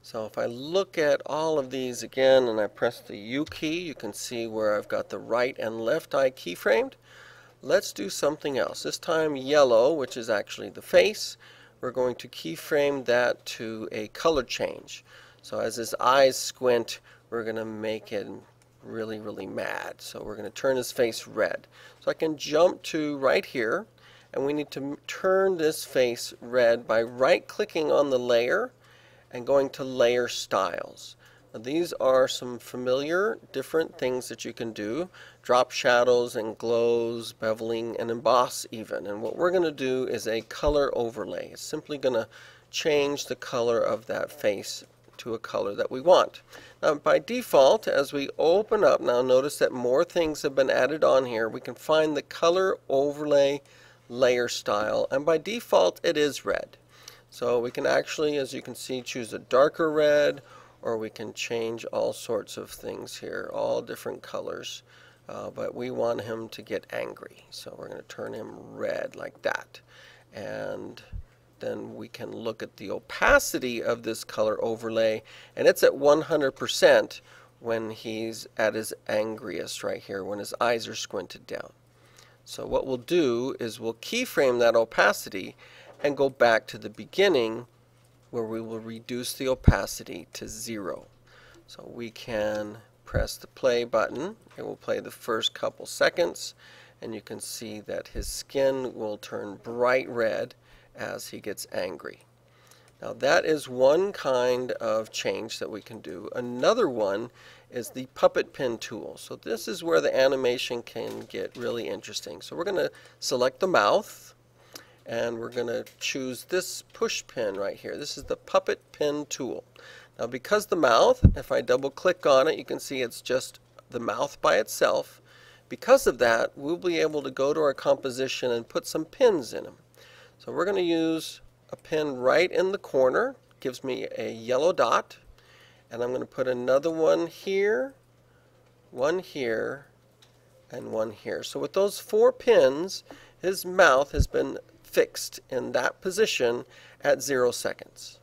So if I look at all of these again and I press the U key, you can see where I've got the right and left eye keyframed. Let's do something else. This time yellow, which is actually the face. We're going to keyframe that to a color change. So as his eyes squint, we're going to make it really, really mad. So we're going to turn his face red. So I can jump to right here, and we need to turn this face red by right-clicking on the layer and going to Layer Styles. Now, these are some familiar different things that you can do. Drop shadows and glows, beveling, and emboss even. And what we're going to do is a color overlay. It's simply going to change the color of that face to a color that we want. Now by default, as we open up, now notice that more things have been added on here. We can find the color overlay layer style, and by default it is red. So we can actually, as you can see, choose a darker red, or we can change all sorts of things here, all different colors. But we want him to get angry. So we're going to turn him red like that. And then we can look at the opacity of this color overlay, and it's at 100% when he's at his angriest right here, when his eyes are squinted down. So what we'll do is we'll keyframe that opacity and go back to the beginning where we will reduce the opacity to 0. So we can press the play button. It will play the first couple seconds, and you can see that his skin will turn bright red as he gets angry. Now that is one kind of change that we can do. Another one is the puppet pin tool. So this is where the animation can get really interesting. So we're going to select the mouth, and we're going to choose this push pin right here. This is the puppet pin tool. Now because the mouth, if I double click on it, you can see it's just the mouth by itself. Because of that, we'll be able to go to our composition and put some pins in them. So we're going to use a pin right in the corner. Gives me a yellow dot. And I'm going to put another one here, and one here. So with those 4 pins, his mouth has been fixed in that position at 0 seconds.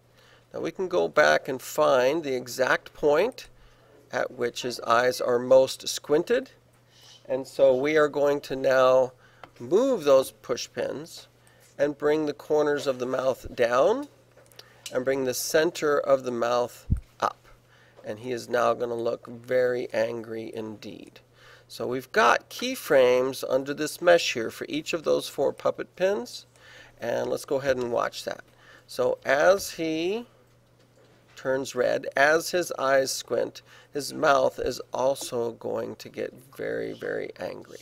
Now we can go back and find the exact point at which his eyes are most squinted. And so we are going to now move those push pins and bring the corners of the mouth down and bring the center of the mouth up. And he is now going to look very angry indeed. So we've got keyframes under this mesh here for each of those 4 puppet pins. And let's go ahead and watch that. So as he turns red, as his eyes squint, his mouth is also going to get very, very angry.